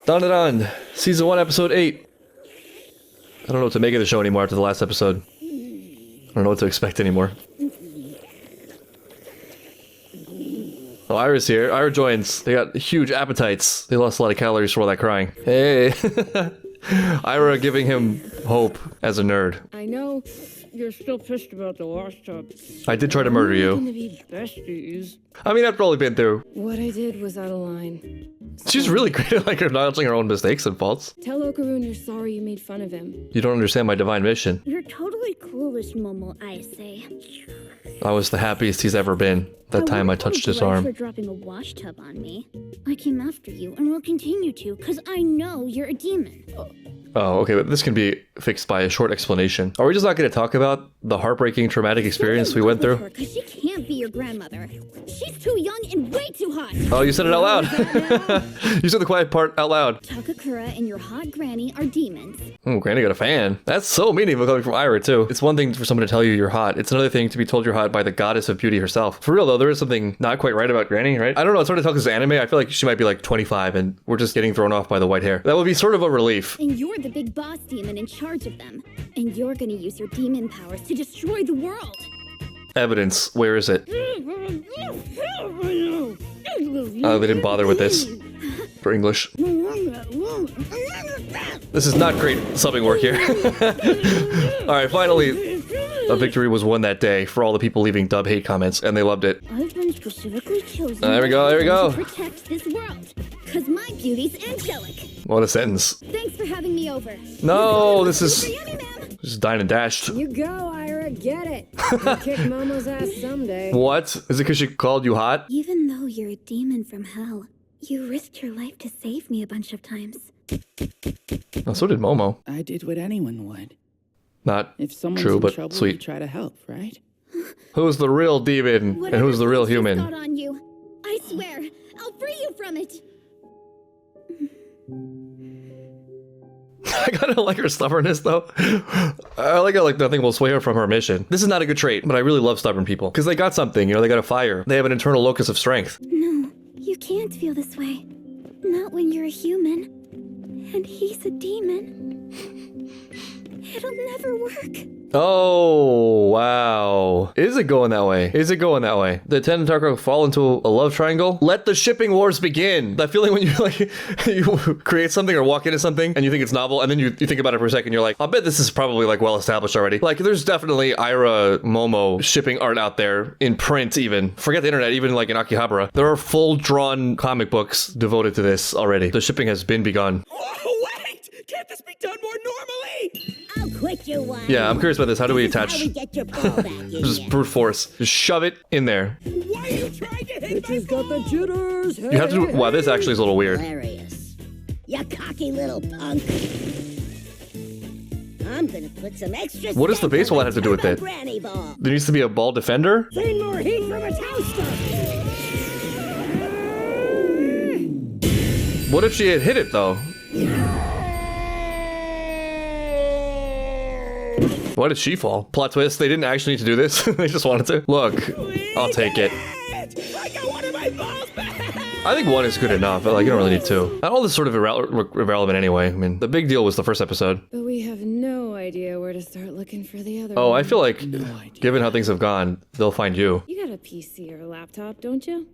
DanDaDan, Season 1, Episode 8. I don't know what to make of the show anymore after the last episode. I don't know what to expect anymore. Oh, Aira's here. Aira joins. They got huge appetites. They lost a lot of calories for all that crying. Hey! Aira giving him hope as a nerd. I know you're still pissed about the last tub. I did try to murder you. We're gonna be besties. I mean, after all we've been through. What I did was out of line. She's really great at like acknowledging her own mistakes and faults. Tell Okaroon you're sorry you made fun of him. You don't understand my divine mission. You're totally clueless, Momo, I say. I was the happiest he's ever been. That time I touched his arm. For dropping a wash tub on me. I came after you and will continue to, because I know you're a demon. Oh, okay, but this can be fixed by a short explanation. Are we just not going to talk about the heartbreaking, traumatic experience we went through? Because she can't be your grandmother. She's too young and way too hot. Oh, you said it out loud. You said the quiet part out loud. Takaraka and your hot granny are demons. Oh, Granny got a fan. That's so meaningful coming from Aira, too. It's one thing for someone to tell you you're hot. It's another thing to be told you're hot by the goddess of beauty herself. For real, though, there is something not quite right about Granny, right? I don't know, it's hard to tell because it's anime. I feel like she might be like 25 and we're just getting thrown off by the white hair. That would be sort of a relief. And you're the big boss demon in charge of them. And you're gonna use your demon powers to destroy the world. Evidence. Where is it? Oh, they didn't bother with this. For English. This is not great subbing work here. Alright, finally, a victory was won that day for all the people leaving dub hate comments, and they loved it. I've been specifically chosen There we go, there we go. to protect this world. Cause my beauty's angelic. What a sentence. Thanks for having me over. No, this is Super yummy, ma'am. just dine and dashed. You go, Aira, get it. You'll kick Momo's ass someday. What? Is it because she called you hot? Even though you're a demon from hell, you risked your life to save me a bunch of times. Oh, so did Momo. I did what anyone would. Not If someone's true, in but trouble, you sweet. try to help, right? Who's the real demon and who's the real Whatever human? got on you, I swear, I'll free you from it. I kinda like her stubbornness though. I like how like nothing will sway her from her mission. This is not a good trait, but I really love stubborn people. Because they got something, you know, they got a fire. They have an internal locus of strength. No, you can't feel this way. Not when you're a human. And he's a demon. It'll never work. Oh, wow. Is it going that way? Is it going that way? Did Ten and Takaraka fall into a love triangle? Let the shipping wars begin. That feeling when you like, you create something or walk into something and you think it's novel and then you think about it for a second, you're like, I'll bet this is probably like well established already. Like there's definitely Aira Momo shipping art out there in print even. Forget the internet, even like in Akihabara. There are full drawn comic books devoted to this already. The shipping has been begun. Oh, wait! Can't this be done more normally? I'll quit you one. Yeah, I'm curious about this. How do we attach? How we get your ball back in Just here. brute force. Just shove it in there. Why are you trying to hit my Bitches got the jitters. You have to do, wow, this actually is a little weird. Hilarious. You cocky little punk. I'm gonna put some extra. What does the stench baseball on have to do with turbo it? Granny ball. There needs to be a ball defender? Send more heat from a toaster. What if she had hit it though? Why did she fall? Plot twist, they didn't actually need to do this. They just wanted to. Look, I'll take it. I got one of my balls back! I think one is good enough, but like you don't really need two. All this is sort of irrelevant anyway. I mean, the big deal was the first episode. But we have no idea where to start looking for the other Oh, one. I feel like, No idea. given how things have gone, they'll find you. You got a PC or a laptop, don't you?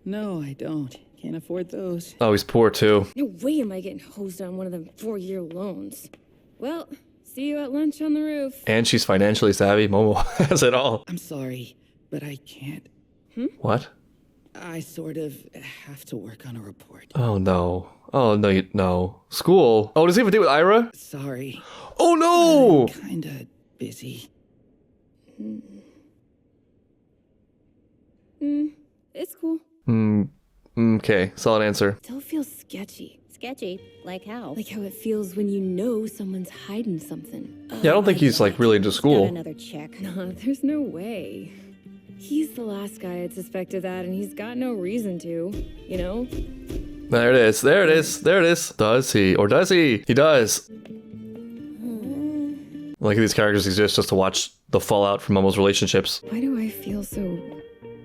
No, I don't. Can't afford those. Oh, he's poor too. No way am I getting hosed on one of them 4-year loans. Well, see you at lunch on the roof. And she's financially savvy. Momo has it all. I'm sorry, but I can't. What? I sort of have to work on a report. Oh no. Oh no, no. School? Oh, does he have a date with Aira? Sorry. Oh no! Kinda busy. It's cool. Okay, solid answer. Still feels sketchy. Sketchy. Like how? Like how it feels when you know someone's hiding something. Yeah, I don't think he's like really into Got school. another check. Nah, there's no way. He's the last guy I'd suspected that, and he's got no reason to, you know? There it is, there it is, there it is. Does he? Or does he? He does. Like these characters exist just to watch the fallout from Momo's relationships. Why do I feel so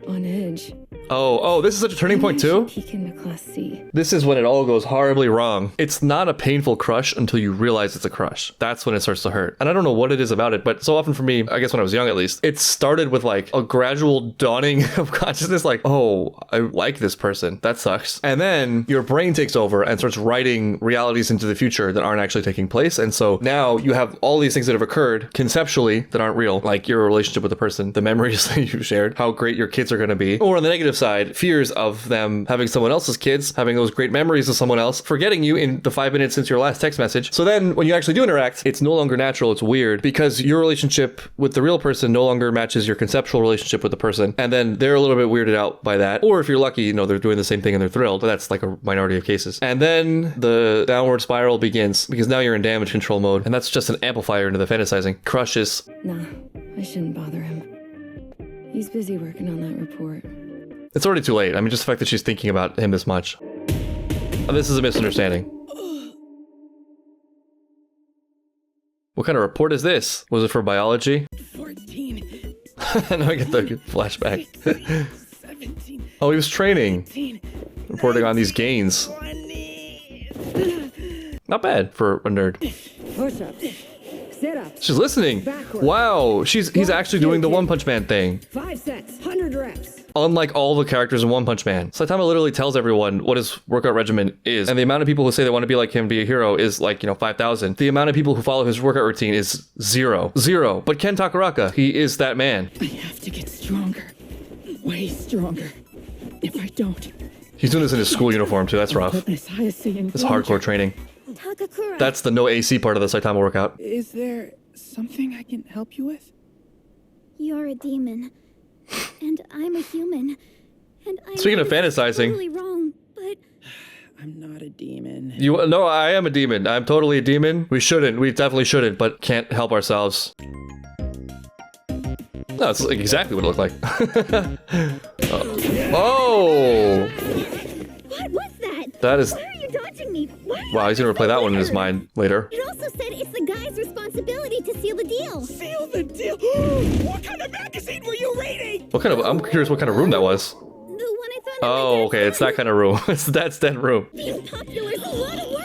on edge. Oh, this is such a turning point too? Peek into Class C. This is when it all goes horribly wrong. It's not a painful crush until you realize it's a crush. That's when it starts to hurt. And I don't know what it is about it, but so often for me, I guess when I was young at least, it started with like a gradual dawning of consciousness, like, oh, I like this person. That sucks. And then your brain takes over and starts writing realities into the future that aren't actually taking place. And so now you have all these things that have occurred conceptually that aren't real, like your relationship with the person, the memories that you shared, how great your kids are going to be, or on the negative side, fears of them having someone else's kids, having those great memories of someone else, forgetting you in the 5 minutes since your last text message. So then when you actually do interact, it's no longer natural, it's weird, because your relationship with the real person no longer matches your conceptual relationship with the person, and then they're a little bit weirded out by that. Or if you're lucky, you know, they're doing the same thing and they're thrilled. That's like a minority of cases. And then the downward spiral begins, because now you're in damage control mode, and that's just an amplifier into the fantasizing. Crushes. Nah, I shouldn't bother him. He's busy working on that report. It's already too late. I mean, just the fact that she's thinking about him this much. This is a misunderstanding. What kind of report is this? Was it for biology? 14. Now I get the flashback. 17. Oh, he was training. 18. Reporting on these gains. 20. Not bad for a nerd. Push-ups. Sit-ups. She's listening. Backwards. Wow, he's actually doing the One Punch Man thing. 5 sets, 100 reps. Unlike all the characters in One Punch Man, Saitama literally tells everyone what his workout regimen is, and the amount of people who say they want to be like him, be a hero, is like, 5,000. The amount of people who follow his workout routine is zero. But Ken Takaraka, he is that man. I have to get stronger. Way stronger. If I don't, He's doing this in his school uniform too, that's rough. put as high as Saiyan It's hardcore training. Takakura. That's the no AC part of the Saitama workout. Is there something I can help you with? You're a demon. And I'm a human. And I Speaking know of this is fantasizing. totally wrong, but I'm not a demon. No, I am a demon. I'm totally a demon. We definitely shouldn't, but can't help ourselves. No, it's like exactly what it looked like. Oh! what was that? That is... Why are you dodging me? Why are Wow, he's gonna replay that one in his mind later. It also said it's the guy's responsibility to seal the deal. Seal the deal. What kind of magazine were you reading? I'm curious what kind of room that was. The one I found. Oh, okay, it's that kind of room. It's that's den room. Being popular is a lot of work.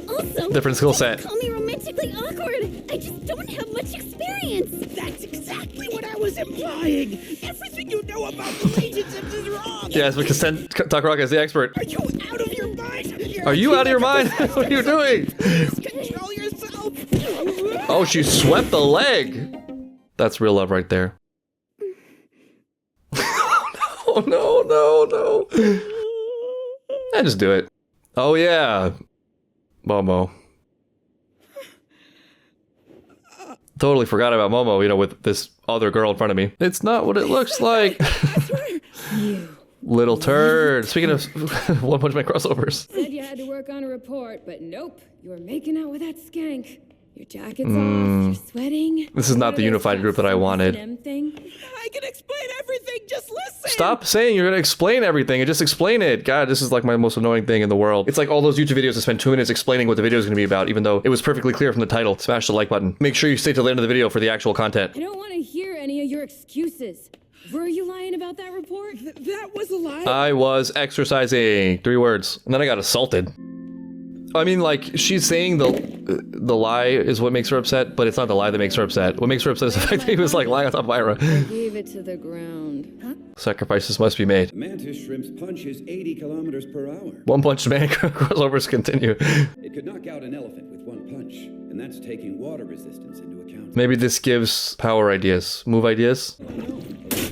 Also, Different skill set. don't call me romantically awkward. I just don't have much experience. That's exactly what I was implying. Everything you know about relationships is wrong. Yes, because Takaraka is the expert. Are you out of your mind? Are you out of your mind? What are you doing? Control yourself. Oh, she swept the leg. That's real love right there. No. I just do it. Oh yeah. Momo. Totally forgot about Momo, with this other girl in front of me. It's not what it looks like. Little turd. Speaking of One Punch Man crossovers. Said you had to work on a report, but nope. You were making out with that skank. Your jacket's off, you're sweating. This is not the unified group that I wanted. I can explain everything. Just listen. Stop saying you're gonna explain everything and just explain it. God, this is like my most annoying thing in the world. It's like all those YouTube videos that spend 2 minutes explaining what the video is gonna be about, even though it was perfectly clear from the title. Smash the like button. Make sure you stay till the end of the video for the actual content. I don't want to hear any of your excuses. Were you lying about that report? That was a lie. I was exercising. 3 words. And then I got assaulted. I mean, like, she's saying the lie is what makes her upset, but it's not the lie that makes her upset. What makes her upset is the fact that he was, like, lying on top of Aira. Gave it to the ground. Huh? Sacrifices must be made. Mantis shrimp's punch is 80 kilometers per hour. One Punch Man crossovers continue. It could knock out an elephant with one punch, and that's taking water resistance into account. Maybe this gives power ideas. Move ideas? Studies.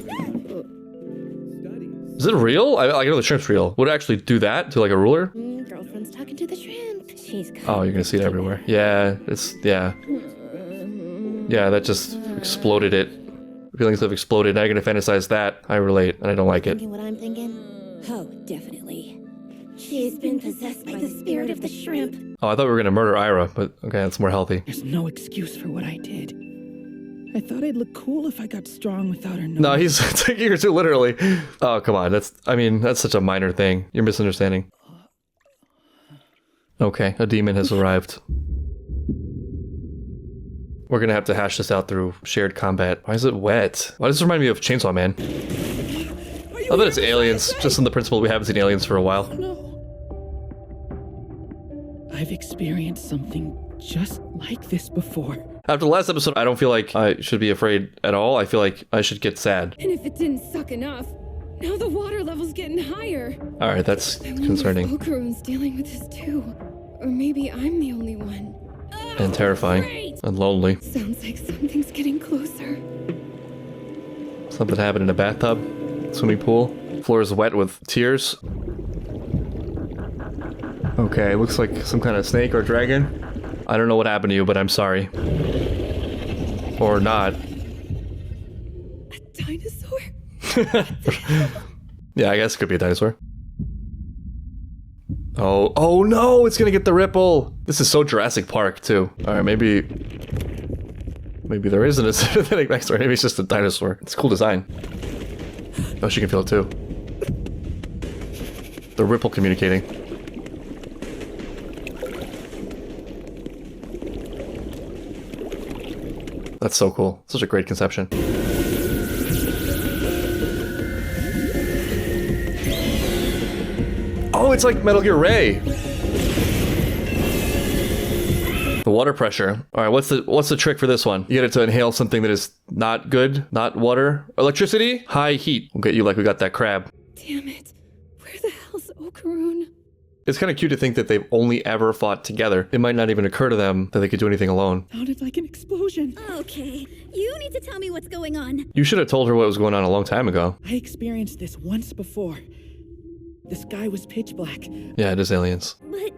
Is it real? I know the shrimp's real. Would it actually do that to, like, a ruler? Girlfriend's talking to the shrimp. She's Oh, you're gonna see it everywhere. Yeah, Yeah, that just exploded it. Feelings have exploded. Now you're gonna fantasize that. I relate, and I don't like it. thinking what I'm thinking. Oh, definitely. She's been possessed by the spirit of the shrimp. Oh, I thought we were gonna murder Aira, but okay, that's more healthy. There's no excuse for what I did. I thought I'd look cool if I got strong without her knowing. No, he's taking her too literally. Oh, come on. That's such a minor thing. You're misunderstanding. Okay, a demon has arrived. We're gonna have to hash this out through shared combat. Why is it wet? Why does this remind me of Chainsaw Man? Are I bet it's aliens, just on the principle we haven't seen aliens for a while. No. I've experienced something just like this before. After the last episode, I don't feel like I should be afraid at all. I feel like I should get sad. And if it didn't suck enough, now the water level's getting higher. Alright, that's concerning. Okaru's dealing with this too. Or maybe I'm the only one. And terrifying. Great. And lonely. Sounds like something's getting closer. Something happened in a bathtub. Swimming pool. Floor is wet with tears. Okay, looks like some kind of snake or dragon. I don't know what happened to you, but I'm sorry. Or not. A dinosaur? Yeah, I guess it could be a dinosaur. Oh no, it's gonna get the ripple. This is so Jurassic Park too. All right, maybe there isn't a synthetic dinosaur. Maybe it's just a dinosaur. It's a cool design. Oh, she can feel it too. The ripple communicating. That's so cool. Such a great conception. Oh, it's like Metal Gear Ray. The water pressure. All right, what's the trick for this one? You get it to inhale something that is not good, not water. Electricity, high heat. We'll get you like we got that crab. Damn it. Where the hell's Okaru? It's kind of cute to think that they've only ever fought together. It might not even occur to them that they could do anything alone. Sounded like an explosion. Okay, you need to tell me what's going on. You should have told her what was going on a long time ago. I experienced this once before. The sky was pitch black. Yeah, it is aliens. But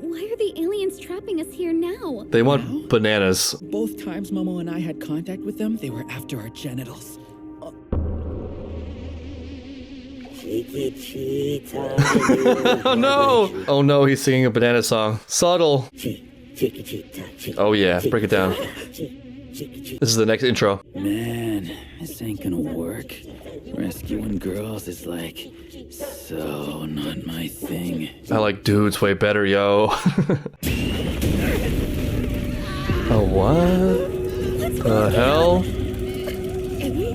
why are the aliens trapping us here now? They want bananas. Both times Momo and I had contact with them, they were after our genitals. Oh no! Oh no, he's singing a banana song. Subtle. Oh yeah, break it down. This is the next intro. Man, this ain't gonna work. Rescuing girls is like, so not my thing. I like dudes way better, yo. Oh, what? The hell?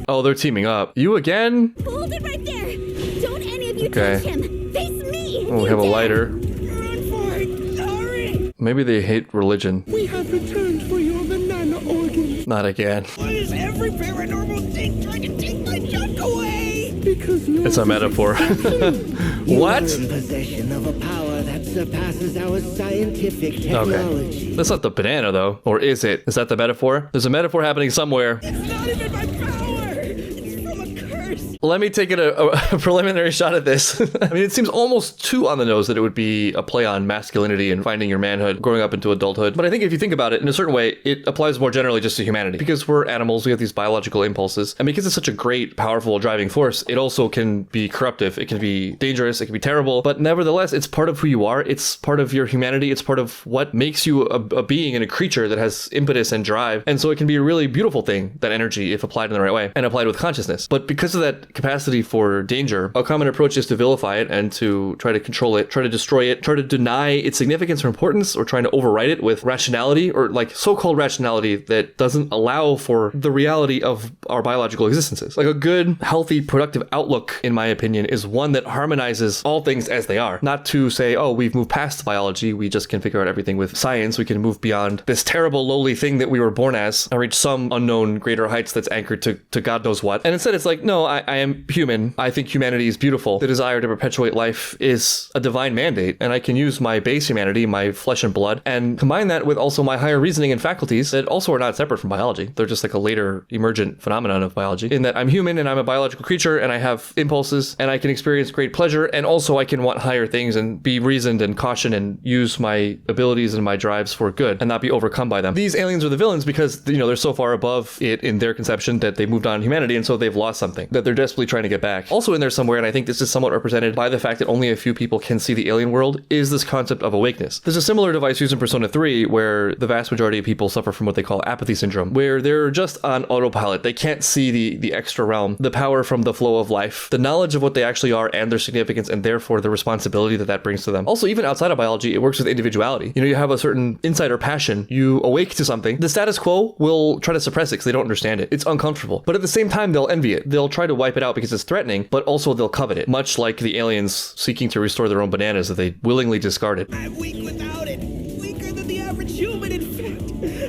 Oh, they're teaming up. You again? Hold it right there! Don't any of you Okay. touch him! Face me! Oh, we have a lighter. Run for it! Hurry! Maybe they hate religion. We have returned for your banana organs. Not again. Why is every paranormal thing trying to take my junk away? Because no It's a metaphor. What? You're in possession of a power that surpasses our scientific technology. Okay. That's not the banana, though. Or is it? Is that the metaphor? There's a metaphor happening somewhere. It's not even my power! It's from a curse! Let me take a preliminary shot at this. I mean, it seems almost too on the nose that it would be a play on masculinity and finding your manhood, growing up into adulthood. But I think if you think about it in a certain way, it applies more generally just to humanity. Because we're animals, we have these biological impulses. And because it's such a great, powerful driving force, it also can be corruptive. It can be dangerous. It can be terrible. But nevertheless, it's part of who you are. It's part of your humanity. It's part of what makes you a being and a creature that has impetus and drive. And so it can be a really beautiful thing, that energy, if applied in the right way and applied with consciousness. But because of that capacity for danger, a common approach is to vilify it and to try to control it, try to destroy it, try to deny its significance or importance, or trying to override it with rationality, or like so-called rationality that doesn't allow for the reality of our biological existences. Like a good, healthy, productive outlook, in my opinion, is one that harmonizes all things as they are. Not to say, oh, we've moved past biology, we just can figure out everything with science, we can move beyond this terrible, lowly thing that we were born as and reach some unknown greater heights that's anchored to God knows what. And instead it's like, no, I am human. I think humanity is beautiful. The desire to perpetuate life is a divine mandate, and I can use my base humanity, my flesh and blood, and combine that with also my higher reasoning and faculties that also are not separate from biology. They're just like a later emergent phenomenon of biology, in that I'm human and I'm a biological creature and I have impulses and I can experience great pleasure, and also I can want higher things and be reasoned and caution and use my abilities and my drives for good and not be overcome by them. These aliens are the villains because, you know, they're so far above it in their conception that they moved on humanity, and so they've lost something that they're desperately trying to get back. Also in there somewhere, and I think this is somewhat represented by the fact that only a few people can see the alien world, is this concept of awakeness. There's a similar device used in Persona 3 where the vast majority of people suffer from what they call apathy syndrome, where they're just on autopilot. They can't see the extra realm, the power from the flow of life, the knowledge of what they actually are and their significance, and therefore the responsibility that brings to them. Also, even outside of biology, it works with individuality. You know, you have a certain insider passion, you awake to something. The status quo will try to suppress it because they don't understand it. It's uncomfortable. But at the same time, they'll envy it. They'll try try to wipe it out because it's threatening, but also they'll covet it, much like the aliens seeking to restore their own bananas that they willingly discarded. I'm weak without it. Weaker than the average human, in fact.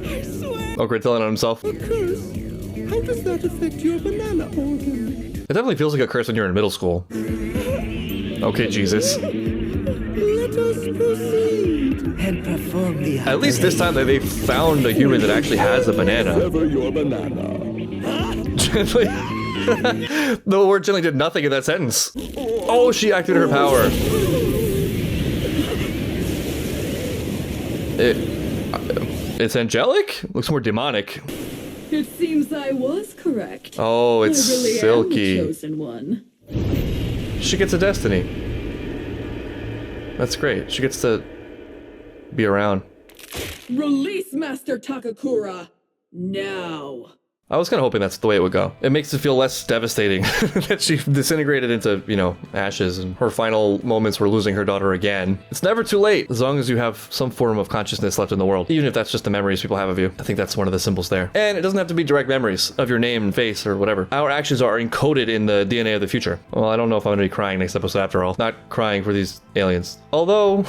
I swear. Oh, great, telling on himself. A curse. How does that affect your banana organ? It definitely feels like a curse when you're in middle school. Okay, Jesus. Let us proceed and perform the At least this time they found a human that actually has a banana. Sever your banana. Gently. The word gently did nothing in that sentence. Oh, she activated her power. It's angelic? Looks more demonic. It seems I was correct. Oh, it's I really silky. am the chosen one. She gets a destiny. That's great. She gets to be around. Release Master Takaraka now. I was kind of hoping that's the way it would go. It makes it feel less devastating that she disintegrated into, you know, ashes, and her final moments were losing her daughter again. It's never too late, as long as you have some form of consciousness left in the world, even if that's just the memories people have of you. I think that's one of the symbols there. And it doesn't have to be direct memories of your name and face or whatever. Our actions are encoded in the DNA of the future. Well, I don't know if I'm going to be crying next episode after all. Not crying for these aliens. Although,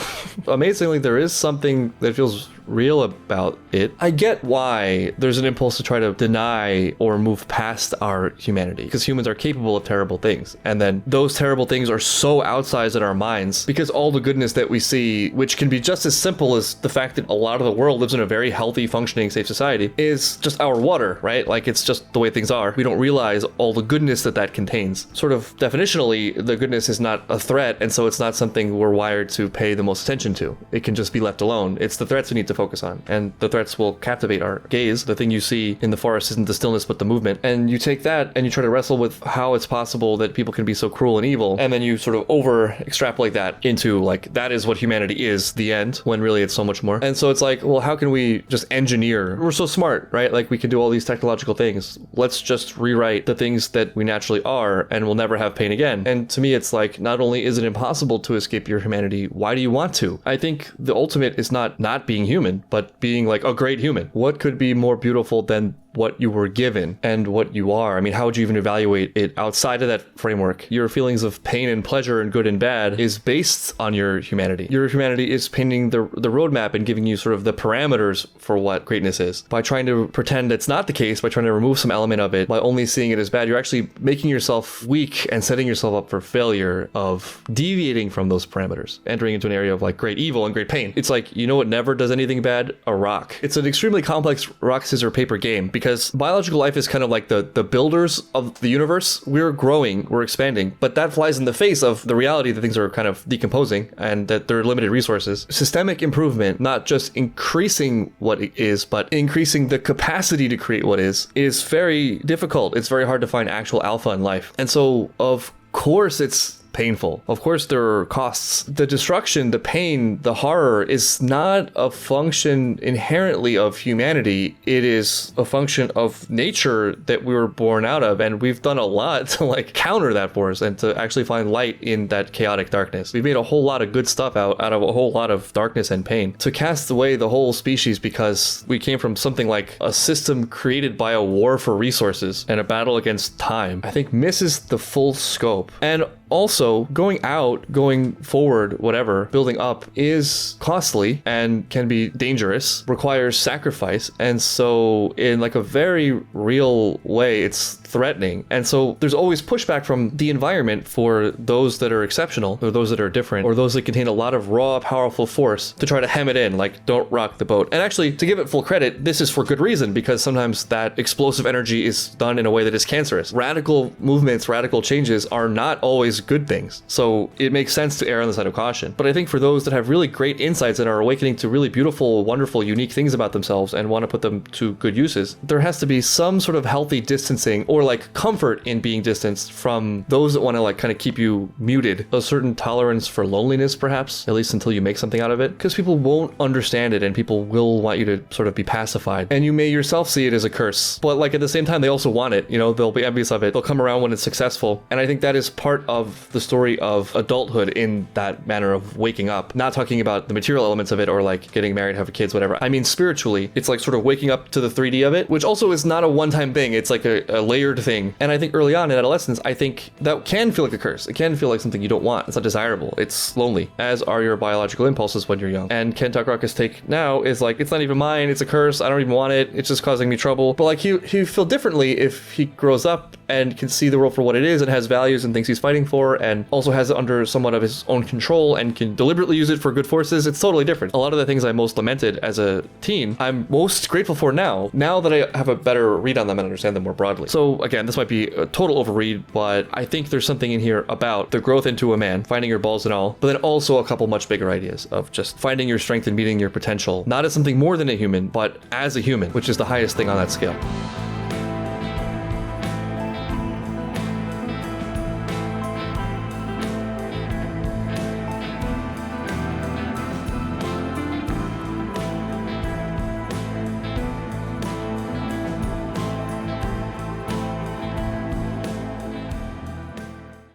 amazingly, there is something that feels real about it. I get why there's an impulse to try to deny or move past our humanity, because humans are capable of terrible things, and then those terrible things are so outsized in our minds because all the goodness that we see, which can be just as simple as the fact that a lot of the world lives in a very healthy, functioning, safe society, is just our water, right? Like, it's just the way things are. We don't realize all the goodness that that contains. Sort of definitionally, the goodness is not a threat, and so it's not something we're wired to pay the most attention to. It can just be left alone. It's the threats we need to focus on, and the threats will captivate our gaze. The thing you see in the forest isn't the stillness but the movement, and you take that and you try to wrestle with how it's possible that people can be so cruel and evil, and then you sort of over extrapolate that into like, that is what humanity is, the end, when really it's so much more. And so it's like, well, how can we just engineer? We're so smart, right? Like, we can do all these technological things. Let's just rewrite the things that we naturally are, and we'll never have pain again. And to me, it's like, not only is it impossible to escape your humanity, why do you want to? I think the ultimate is not being human, but being like a great human. What could be more beautiful than what you were given and what you are? I mean, how would you even evaluate it outside of that framework? Your feelings of pain and pleasure and good and bad is based on your humanity. Your humanity is painting the roadmap and giving you sort of the parameters for what greatness is. By trying to pretend it's not the case, by trying to remove some element of it, by only seeing it as bad, you're actually making yourself weak and setting yourself up for failure of deviating from those parameters, entering into an area of like great evil and great pain. It's like, you know what never does anything bad? A rock. It's an extremely complex rock, scissors, paper game, because biological life is kind of like the builders of the universe. We're growing, we're expanding, but that flies in the face of the reality that things are kind of decomposing and that there are limited resources. Systemic improvement, not just increasing what it is, but increasing the capacity to create what is very difficult. It's very hard to find actual alpha in life. And so, of course, it's painful. Of course, there are costs. The destruction, the pain, the horror is not a function inherently of humanity. It is a function of nature that we were born out of, and we've done a lot to like counter that force and to actually find light in that chaotic darkness. We've made a whole lot of good stuff out of a whole lot of darkness and pain. To cast away the whole species because we came from something like a system created by a war for resources and a battle against time, I think misses the full scope. And also, going out, going forward, whatever, building up is costly and can be dangerous, requires sacrifice. And so in like a very real way, it's threatening. And so there's always pushback from the environment for those that are exceptional, or those that are different, or those that contain a lot of raw, powerful force to try to hem it in, like, don't rock the boat. And actually, to give it full credit, this is for good reason, because sometimes that explosive energy is done in a way that is cancerous. Radical movements, radical changes are not always good things. So it makes sense to err on the side of caution. But I think for those that have really great insights and are awakening to really beautiful, wonderful, unique things about themselves and want to put them to good uses, there has to be some sort of healthy distancing or like comfort in being distanced from those that want to like kind of keep you muted. A certain tolerance for loneliness, perhaps, at least until you make something out of it, because people won't understand it and people will want you to sort of be pacified. And you may yourself see it as a curse, but like at the same time, they also want it. You know, they'll be envious of it. They'll come around when it's successful. And I think that is part of of the story of adulthood in that manner of waking up. Not talking about the material elements of it or like getting married, having kids, whatever. I mean, spiritually, it's like sort of waking up to the 3D of it, which also is not a one-time thing. It's like a layered thing. And I think early on in adolescence, I think that can feel like a curse. It can feel like something you don't want. It's not desirable. It's lonely, as are your biological impulses when you're young. And Ken Takaraka's take now is like, it's not even mine. It's a curse. I don't even want it. It's just causing me trouble. But like he'd feel differently if he grows up and can see the world for what it is and has values and things he's fighting for and also has it under somewhat of his own control and can deliberately use it for good forces. It's totally different. A lot of the things I most lamented as a teen, I'm most grateful for now that I have a better read on them and understand them more broadly. So again, this might be a total overread, but I think there's something in here about the growth into a man, finding your balls and all, but then also a couple much bigger ideas of just finding your strength and meeting your potential, not as something more than a human, but as a human, which is the highest thing on that scale.